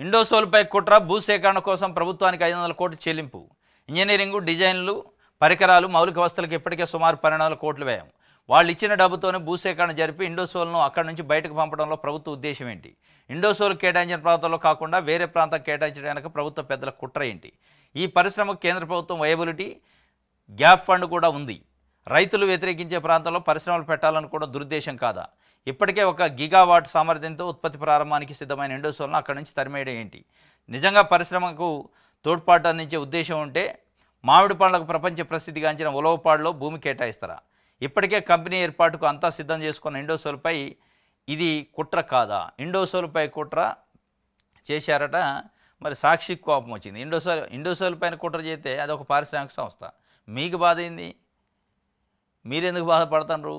ఇండోసోల్పై కుట్ర భూసేకరణ కోసం ప్రభుత్వానికి 500 కోట్లు చెల్లింపు. ఇంజనీరింగ్, డిజైన్లు, పరికరాలు, మౌలిక వస్తువులకు ఇప్పటికే సుమారు 12 కోట్లు వ్యయం. వాళ్ళు ఇచ్చిన డబ్బుతోనే భూసేకరణ జరిపి ఇండోసోల్ను అక్కడి నుంచి బయటకు పంపడంలో ప్రభుత్వ ఉద్దేశం ఏంటి? ఇండోసోల్ కేటాయించిన ప్రాంతంలో కాకుండా వేరే ప్రాంతం కేటాయించడానికి ప్రభుత్వ పెద్దల కుట్ర ఏంటి? ఈ పరిశ్రమకు కేంద్ర ప్రభుత్వం వయబిలిటీ గ్యాప్ ఫండ్ కూడా ఉంది. రైతులు వ్యతిరేకించే ప్రాంతంలో పరిశ్రమలు పెట్టాలనుకోవడం దురుద్దేశం కాదా? ఇప్పటికే 1 గిగావాట్ సామర్థ్యంతో ఉత్పత్తి ప్రారంభానికి సిద్ధమైన ఇండోసోల్ను అక్కడి నుంచి తరిమేయడం ఏంటి? నిజంగా పరిశ్రమకు తోడ్పాటు అందించే ఉద్దేశం ఉంటే మామిడి పండ్లకు ప్రపంచ ప్రసిద్ధిగాంచిన ఉలవపాడులో భూమి కేటాయిస్తారా? ఇప్పటికే కంపెనీ ఏర్పాటుకు అంతా సిద్ధం చేసుకున్న ఇండోసోల్పై ఇది కుట్ర కాదా? ఇండోసోల్పై కుట్ర చేశారట. మరి సాక్షికి కోపం వచ్చింది. ఇండోసోల్ పైన కుట్ర చేస్తే అదొక పారిశ్రామిక సంస్థ, మీకు బాధ ఏంది? మీరెందుకు బాధపడుతున్నారు?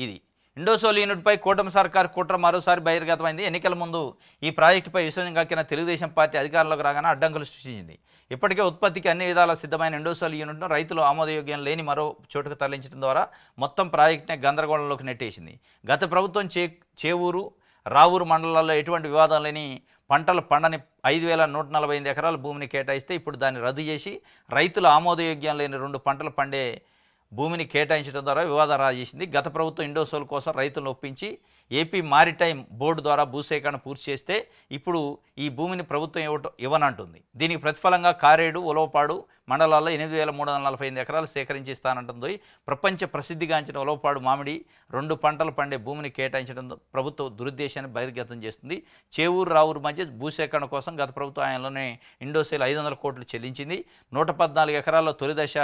ఇది ఇండోసోల్ యూనిట్పై కూటమి సర్కార్ కుట్ర మరోసారి బహిర్గతమైంది. ఎన్నికల ముందు ఈ ప్రాజెక్టుపై విషయం కక్కిన తెలుగుదేశం పార్టీ అధికారంలోకి రాగానే అడ్డంకులు సృష్టించింది. ఇప్పటికే ఉత్పత్తికి అన్ని విధాలా సిద్ధమైన ఇండోసోల్ యూనిట్ను రైతులు ఆమోదయోగ్యం లేని మరో చోటుకు తరలించడం ద్వారా మొత్తం ప్రాజెక్టునే గందరగోళంలోకి నెట్టేసింది. గత ప్రభుత్వం చేవూరు, రావూరు మండలాల్లో ఎటువంటి వివాదం లేని పంటలు పండని 5148 ఎకరాల భూమిని కేటాయిస్తే ఇప్పుడు దాన్ని రద్దు చేసి రైతుల ఆమోదయోగ్యం లేని 2 పంటలు పండే భూమిని కేటాయించడం ద్వారా వివాదం రాజేసింది. గత ప్రభుత్వం ఇండోసోల్ కోసం రైతులను ఒప్పించి ఏపీ మారిటైమ్ బోర్డు ద్వారా భూసేకరణ పూర్తి చేస్తే ఇప్పుడు ఈ భూమిని ప్రభుత్వం ఇవ్వనంటుంది. దీనికి ప్రతిఫలంగా కారేడు, ఉలవపాడు మండలాల్లో 8348 ఎకరాలు సేకరించి ఇస్తానంటుంది. ప్రపంచ ప్రసిద్ధిగాంచిన ఉలవపాడు మామిడి 2 పంటలు పండే భూమిని కేటాయించడం ప్రభుత్వ దురుద్దేశాన్ని బహిర్గతం చేస్తుంది. చేవూరు, రావూరు మధ్య భూసేకరణ కోసం గత ప్రభుత్వ ఆయనలోనే ఇండోసోల్ 500 కోట్లు చెల్లించింది. 114 ఎకరాల్లో తొలి దశ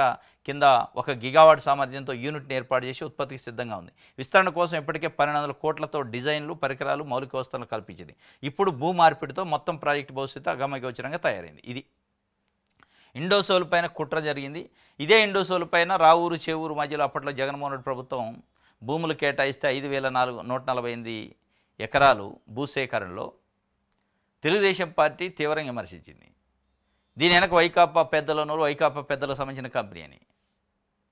కింద 1 గిగావాట్ సామర్థ్యంతో యూనిట్ని ఏర్పాటు చేసి ఉత్పత్తికి సిద్ధంగా ఉంది. విస్తరణ కోసం ఇప్పటికే 1200 కోట్లతో డిజైన్లు, పరికరాలు, మౌలిక వస్తువులను కల్పించింది. ఇప్పుడు భూ మార్పిడితో మొత్తం ప్రాజెక్టు భవిష్యత్తు అగమ్యగోచరంగా తయారైంది. ఇది ఇండోసోల్ పైన కుట్ర జరిగింది. ఇదే ఇండోసోల్ పైన రావూరు, చేవూరు మధ్యలో అప్పట్లో జగన్మోహన్ రెడ్డి ప్రభుత్వం భూములు కేటాయిస్తే 5148 ఎకరాలు భూసేకరణలో తెలుగుదేశం పార్టీ తీవ్రంగా విమర్శించింది. దీని వెనక వైకాపా పెద్దలనూరు, వైకాపా పెద్దలకు సంబంధించిన కంపెనీ అని.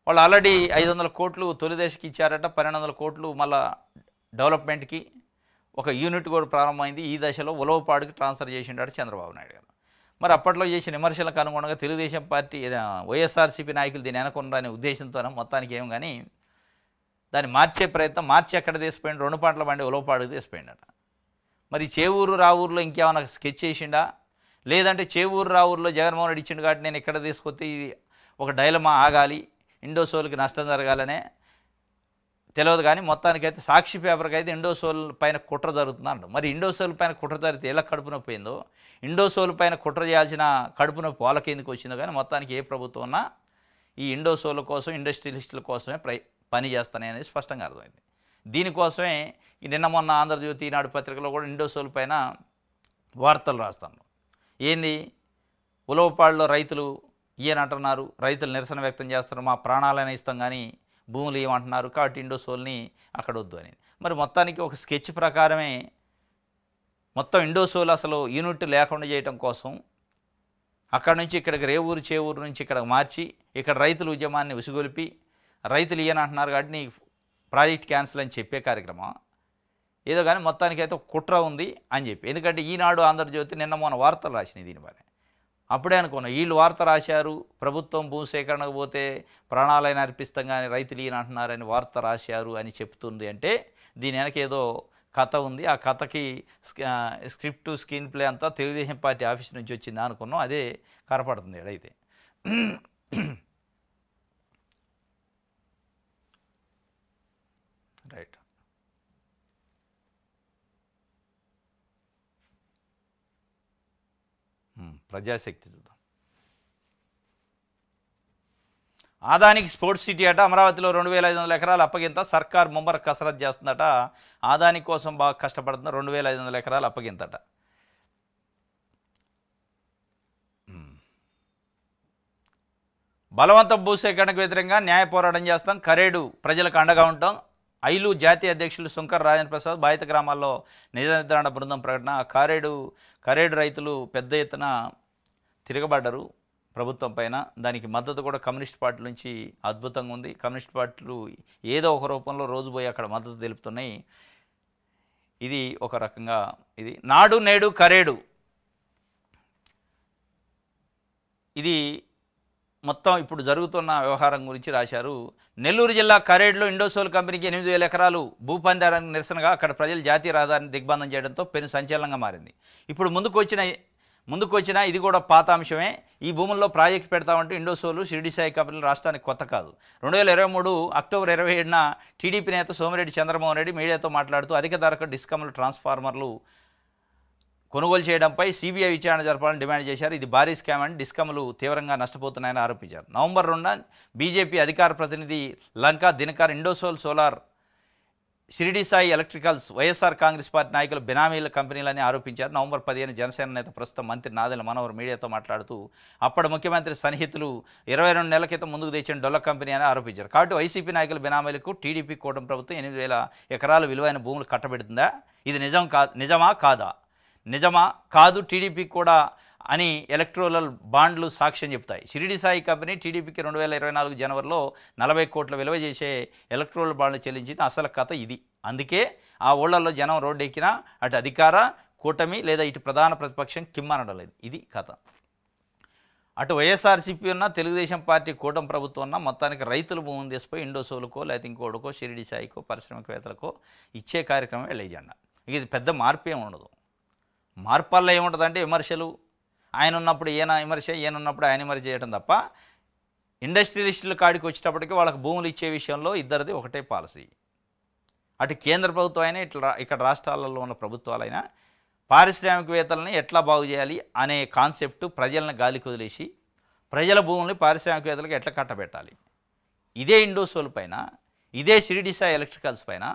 వాళ్ళు ఆల్రెడీ 500 కోట్లు తొలిదశకి ఇచ్చారట. 1200 కోట్లు మళ్ళా డెవలప్మెంట్కి 1 యూనిట్ కూడా ప్రారంభమైంది. ఈ దశలో ఉలవపాడుకి ట్రాన్స్ఫర్ చేసిండాడు చంద్రబాబు నాయుడు గారు. మరి అప్పట్లో చేసిన విమర్శలకు అనుగుణంగా తెలుగుదేశం పార్టీ వైఎస్ఆర్సీపీ నాయకులు దీని వెనకుండానే ఉద్దేశంతోనే మొత్తానికి ఏం కానీ దాన్ని మార్చే ప్రయత్నం, మార్చి ఎక్కడ తీసిపోయిండు, 2 పంటల బండి ఉలవపాడుకు తీసిపోయిండట. మరి చేవూరు, రావూరులో ఇంకేమైనా స్కెచ్ చేసిండా? లేదంటే చేవూరు, రావూరులో జగన్మోహన్ రెడ్డి ఇచ్చిండు కాబట్టి నేను ఇక్కడ తీసుకొస్తే ఇది ఒక డైలమా ఆగాలి, ఇండోసోల్కి నష్టం జరగాలనే తెలియదు. కానీ మొత్తానికైతే సాక్షి పేపర్కి అయితే ఇండోసోల్ పైన కుట్ర జరుగుతుంది అంట. మరి ఇండోసోల్ పైన కుట్ర జరిగితే ఎలా కడుపు నొప్పి పోయిందో, ఇండోసోల్ పైన కుట్ర చేయాల్సిన కడుపు నొప్పి వాళ్ళకి ఎందుకు వచ్చిందో కానీ మొత్తానికి ఏ ప్రభుత్వం ఉన్నా ఈ ఇండోసోల్ కోసం, ఇండస్ట్రియలిస్టుల కోసమే పని చేస్తానే అనేది స్పష్టంగా అర్థమైంది. దీనికోసమే నిన్న మొన్న ఆంధ్రజ్యోతి, ఈనాడు పత్రికలో కూడా ఇండోసోల్ పైన వార్తలు రాస్తాను. ఏంది, ఉలవపాడులో రైతులు అంటున్నారు, రైతులు నిరసన వ్యక్తం చేస్తారు, మా ప్రాణాలైనా ఇస్తాం కానీ భూములు ఏమంటున్నారు కాబట్టి ఇండోసోల్ని అక్కడ వద్దు అని. మరి మొత్తానికి ఒక స్కెచ్ ప్రకారమే మొత్తం ఇండోసోల్ అసలు యూనిట్ లేకుండా చేయడం కోసం అక్కడ నుంచి ఇక్కడికి రేవూరు, చేవూరు నుంచి ఇక్కడ మార్చి ఇక్కడ రైతుల ఉద్యమాన్ని ఉసిగొలిపి రైతులు అంటున్నారు కాబట్టి నీ ప్రాజెక్ట్ క్యాన్సిల్ అని చెప్పే కార్యక్రమం ఏదో కానీ మొత్తానికైతే కుట్ర ఉంది అని చెప్పి. ఎందుకంటే ఈనాడు, ఆంధ్రజ్యోతి నిన్న మొన్న వార్తలు రాసినాయి దీనిపైన. అప్పుడే అనుకున్నా వీళ్ళు వార్త రాశారు, ప్రభుత్వం భూసేకరణకు పోతే ప్రాణాలైనా అర్పిస్తాం కానీ రైతులు అంటున్నారని వార్త రాశారు అని చెప్తుంది. అంటే దీని వెనక ఏదో కథ ఉంది. ఆ కథకి స్క్రిప్ట్, స్క్రీన్ ప్లే అంతా తెలుగుదేశం పార్టీ ఆఫీస్ నుంచి వచ్చిందా అనుకున్నాం. అదే కనపడుతుంది ఎడైతే. రైట్. ప్రజాశక్తి చూద్దాం. ఆదానికి స్పోర్ట్స్ సిటీ అట. అమరావతిలో 2500 ఎకరాలు అప్పగింత. సర్కార్ ముమ్మర కసరత్ చేస్తుందట. ఆదాని కోసం బాగా కష్టపడుతుంది. 2500 ఎకరాలు అప్పగింతట. బలవంత భూసేకరణకు వ్యతిరేకంగా న్యాయ పోరాటం చేస్తాం, కరేడు ప్రజలకు అండగా ఉంటాం. ఐలు జాతీయ అధ్యక్షులు శుంకర్ రాజేంద్ర ప్రసాద్. బాధిత గ్రామాల్లో నిజ నిర్ధారణ బృందం ప్రకటన. కరేడు రైతులు పెద్ద ఎత్తున తిరగబడ్డారు ప్రభుత్వం పైన. దానికి మద్దతు కూడా కమ్యూనిస్ట్ పార్టీ నుంచి అద్భుతంగా ఉంది. కమ్యూనిస్ట్ పార్టీలు ఏదో ఒక రూపంలో రోజు పోయి అక్కడ మద్దతు తెలుపుతున్నాయి. ఇది ఒక రకంగా ఇది. నాడు నేడు కరేడు ఇది మొత్తం ఇప్పుడు జరుగుతున్న వ్యవహారం గురించి రాశారు. నెల్లూరు జిల్లా కరేడ్లో ఇండోసోల్ కంపెనీకి 8,000 ఎకరాలు భూపందారానికి నిరసనగా అక్కడ ప్రజలు జాతీయ రహదారిని దిగ్బంధం చేయడంతో పెను సంచలనంగా మారింది. ఇప్పుడు ముందుకొచ్చిన ఇది కూడా పాత అంశమే. ఈ భూముల్లో ప్రాజెక్టు పెడతామంటూ ఇండోసోలు షిరిడి సాయి కంపెనీలు రాష్ట్రానికి కొత్త కాదు. 2023 అక్టోబర్ 27న టీడీపీ నేత సోమిరెడ్డి చంద్రమోహన్ రెడ్డి మీడియాతో మాట్లాడుతూ అధిక ధరకు డిస్కమ్లు ట్రాన్స్ఫార్మర్లు కొనుగోలు చేయడంపై సీబీఐ విచారణ జరపాలని డిమాండ్ చేశారు. ఇది భారీ స్కామ్ అని డిస్కమ్లు తీవ్రంగా నష్టపోతున్నాయని ఆరోపించారు. నవంబర్ 2న బీజేపీ అధికార ప్రతినిధి Lanka Dinakar Indosol solar Shirdi Sai electricals YSR Congress party నాయకులు బినామీల కంపెనీలని ఆరోపించారు. నవంబర్ 15న జనసేన నేత ప్రస్తుతం మంత్రి నాదెళ్ల మనోహర్ మీడియాతో మాట్లాడుతూ అప్పటి ముఖ్యమంత్రి సన్నిహితులు 22 నెలల క్రితం ముందుకు తెచ్చిన డొల్ల కంపెనీ అని ఆరోపించారు. కాబట్టి వైసీపీ నాయకుల బినామీలకు టీడీపీ కూటమి ప్రభుత్వం 8,000 ఎకరాల విలువైన భూములు కట్టబెడుతుందా? ఇది నిజమా కాదు టీడీపీ కూడా అని ఎలక్ట్రోరల్ బాండ్లు సాక్ష్యం చెప్తాయి. షిరిడి సాయి కంపెనీ టీడీపీకి 2024 జనవరిలో 40 కోట్ల విలువ చేసే ఎలక్ట్రోరల్ బాండ్లు చెల్లించింది. అసలు కథ ఇది. అందుకే ఆ ఊళ్ళల్లో జనం రోడ్డు ఎక్కినా అటు అధికార కూటమి లేదా ఇటు ప్రధాన ప్రతిపక్షం కిమ్మనడలేదు. ఇది కథ. అటు వైఎస్ఆర్సీపీ ఉన్న తెలుగుదేశం పార్టీ కూటమి ప్రభుత్వం ఉన్న మొత్తానికి రైతుల భూమిని తీసిపోయి ఇండోసోలుకో లేకపోతే ఇంకోడుకో షిరిడి సాయికో పారిశ్రామికవేత్తలకో ఇచ్చే కార్యక్రమం ఎజెండా. ఇది పెద్ద మార్పు ఏమి ఉండదు. మార్పాల్లో ఏముంటుందంటే విమర్శలు, ఆయన ఉన్నప్పుడు ఈయన విమర్శ, ఈయన ఉన్నప్పుడు ఆయన విమర్శ చేయడం తప్ప ఇండస్ట్రియలిస్టుల కాడికి వచ్చేటప్పటికి వాళ్ళకి భూములు ఇచ్చే విషయంలో ఇద్దరిది ఒకటే పాలసీ. అటు కేంద్ర ప్రభుత్వం అయినా ఇక్కడ రాష్ట్రాలలో ఉన్న ప్రభుత్వాలైనా పారిశ్రామికవేత్తలని ఎట్లా బాగు చేయాలి అనే కాన్సెప్టు ప్రజలను గాలికి వదిలేసి ప్రజల భూముల్ని పారిశ్రామికవేత్తలకు ఎట్లా కట్టబెట్టాలి. ఇదే ఇండోసోల్ పైన, ఇదే షిరిడి సాయి ఎలక్ట్రికల్స్ పైన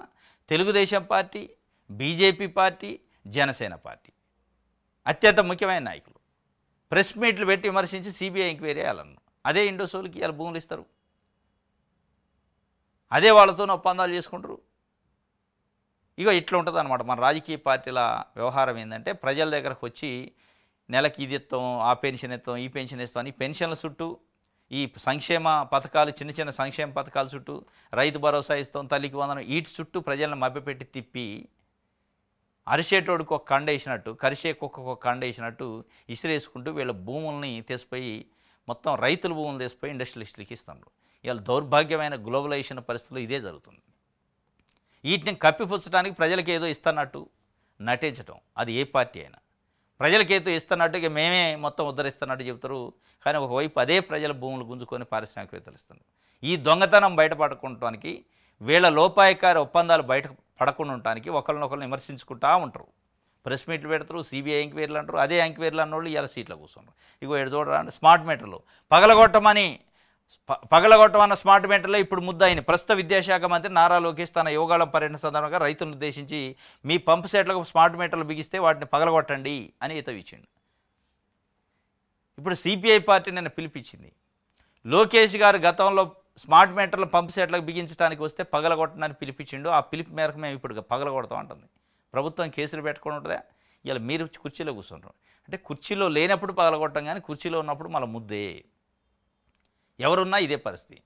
Telugu Desam party, BJP party, Janasena party అత్యంత ముఖ్యమైన నాయకులు ప్రెస్ మీట్లు పెట్టి విమర్శించి సిబిఐ ఎంక్వైరీ చేయాలన్నారు. అదే ఇండోసోల్కి ఇలా భూములు ఇస్తారు, అదే వాళ్ళతో ఒప్పందాలు చేసుకుంటారు. ఇక ఇట్లా ఉంటుంది అనమాట మన రాజకీయ పార్టీల వ్యవహారం. ఏంటంటే ప్రజల దగ్గరకు వచ్చి నెలకి ఇది ఇస్తాం, ఆ పెన్షన్ ఇస్తాం, ఈ పెన్షన్ ఇస్తాం అని పెన్షన్ల చుట్టూ, ఈ సంక్షేమ పథకాలు, చిన్న చిన్న సంక్షేమ పథకాల చుట్టూ, రైతు భరోసా ఇస్తాం, తల్లికి వందనం, వీటి చుట్టూ ప్రజలను మభ్యపెట్టి తిప్పి అరిసేటోడికి ఒక కండ వేసినట్టు, కరిసే కుక్కకు ఒక కండ వేసినట్టు ఇసిరేసుకుంటూ వీళ్ళ భూముల్ని తీసిపోయి మొత్తం రైతుల భూములు తీసిపోయి ఇండస్ట్రియలిస్టులకి ఇస్తున్నారు. ఇవాళ దౌర్భాగ్యమైన గ్లోబలైజేషన్ పరిస్థితుల్లో ఇదే జరుగుతుంది. వీటిని కప్పిపుచ్చడానికి ప్రజలకు ఏదో ఇస్తున్నట్టు నటించడం, అది ఏ పార్టీ అయినా. ప్రజలకు ఏదో ఇస్తున్నట్టు ఇక మేమే మొత్తం ఉద్ధరిస్తున్నట్టు చెబుతారు. కానీ ఒకవైపు అదే ప్రజల భూములు గుంజుకొని పారిశ్రామికవేత్తలు ఇస్తున్నారు. ఈ దొంగతనం బయటపడకుంటానికి, వీళ్ళ లోపాయకారి ఒప్పందాలు బయట పడకుండా ఉండటానికి ఒకరినొకరిని విమర్శించుకుంటూ ఉంటారు. ప్రెస్ మీట్లు పెడతారు, సిబిఐ ఎంక్వైరీలు అంటారు. అదే ఎంక్వైరీలు అన్నోళ్ళు ఇలా సీట్లో కూర్చున్నారు. ఇగో ఎడు చూడరా స్మార్ట్ మీటర్లు పగలగొట్టమన్న స్మార్ట్ మీటర్లో ఇప్పుడు ముద్దాయిని ప్రస్తుత విద్యాశాఖ మంత్రి నారా లోకేష్ తన యోగాళం పర్యటన సందర్భంగా రైతులను ఉద్దేశించి మీ పంపు సెట్లకు స్మార్ట్ మీటర్లు బిగిస్తే వాటిని పగలగొట్టండి అని ఇచ్చిండు. ఇప్పుడు సిపిఐ పార్టీ నిన్న పిలిపించింది. లోకేష్ గారు గతంలో స్మార్ట్ మీటర్లు పంపు సెట్లకు బిగించడానికి వస్తే పగలగొట్టడానికి పిలిపించిండు. ఆ పిలుపు మేరకు మేము ఇప్పుడు పగలగొడతాం అంటుంది. ప్రభుత్వం కేసులు పెట్టుకొని ఉంటుందా? ఇలా మీరు కుర్చీలో కూర్చుంటారు అంటే కుర్చీలో లేనప్పుడు పగలగొట్టం, కానీ కుర్చీలో ఉన్నప్పుడు మళ్ళీ ముద్దే. ఎవరున్నా ఇదే పరిస్థితి.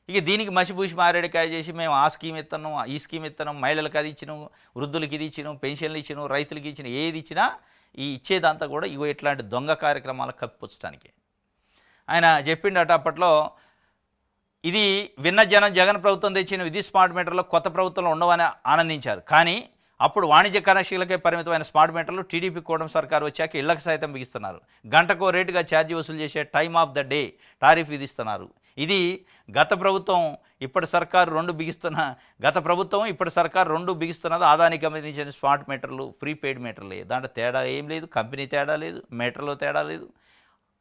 ఇక దీనికి మసిపూసి మారేడికాయ చేసి మేము ఆ స్కీమ్ ఇస్తున్నాం, ఈ స్కీమ్ ఇస్తున్నాం, మహిళలకు అది ఇచ్చినాం, వృద్ధులకి ఇది ఇచ్చినాం, పెన్షన్లు ఇచ్చినాం, రైతులకి ఇచ్చిన ఏది ఇచ్చినా ఈ ఇచ్చేదంతా కూడా ఇగో ఇట్లాంటి దొంగ కార్యక్రమాలకు కప్పిపుచ్చడానికి. ఆయన చెప్పిండట అప్పట్లో, ఇది విన్న జనం జగన్ ప్రభుత్వం తెచ్చిన విద్యుత్ స్మార్ట్ మీటర్లో కొత్త ప్రభుత్వంలో ఉండవని ఆనందించారు. కానీ అప్పుడు వాణిజ్య కనెక్షన్లకే పరిమితమైన స్మార్ట్ మీటర్లు టీడీపీ కూటమి సర్కారు వచ్చాక ఇళ్లకు సైతం బిగిస్తున్నారు. గంటకో రేటుగా ఛార్జీ వసూలు చేసే time of the day tariff విధిస్తున్నారు. ఇది గత ప్రభుత్వం ఇప్పటి సర్కారు రెండు బిగిస్తున్నది ఆదానికి సంబంధించిన స్మార్ట్ మీటర్లు, ప్రీపెయిడ్ మీటర్లే. దాంట్లో తేడా ఏం లేదు, కంపెనీ తేడా లేదు, మీటర్లో తేడా లేదు,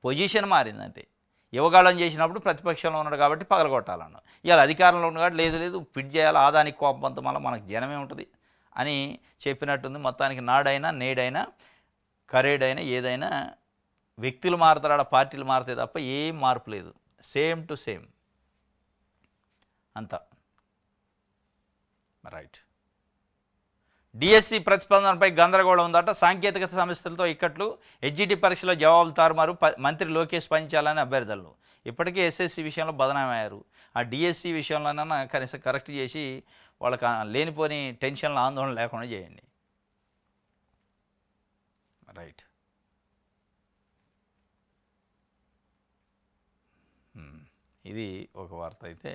పొజిషన్ మారింది అంతే. యువగాళం చేసినప్పుడు ప్రతిపక్షంలో ఉన్నాడు కాబట్టి పగలగొట్టాలన్నాడు. ఇవాళ అధికారంలో ఉన్న కాబట్టి లేదు ఫిట్ చేయాలి, ఆదానికి కోపంతో మళ్ళీ మనకు జనమే ఉంటుంది అని చెప్పినట్టుంది. మొత్తానికి నాడైనా నేడైనా కరేడైనా ఏదైనా వ్యక్తులు మారుతారా, పార్టీలు మారుతాయి తప్ప ఏం మార్పు లేదు. సేమ్ టు సేమ్ అంతా రైట్. డిఎస్సి ప్రతిస్పందనపై గందరగోళం ఉందట. సాంకేతిక సమస్యలతో ఇక్కట్లు, హెచ్జిటి పరీక్షలో జవాబులు తారుమారు, మంత్రి లోకేష్ పనిచేయాలని అభ్యర్థులు. ఇప్పటికే ఎస్ఎస్సి విషయంలో బదనామయ్యారు. ఆ డిఎస్సి విషయంలోనైనా కనీసం కరెక్ట్ చేసి వాళ్ళకి లేనిపోని టెన్షన్లు, ఆందోళన లేకుండా చేయండి. రైట్. ఇది ఒక వార్త అయితే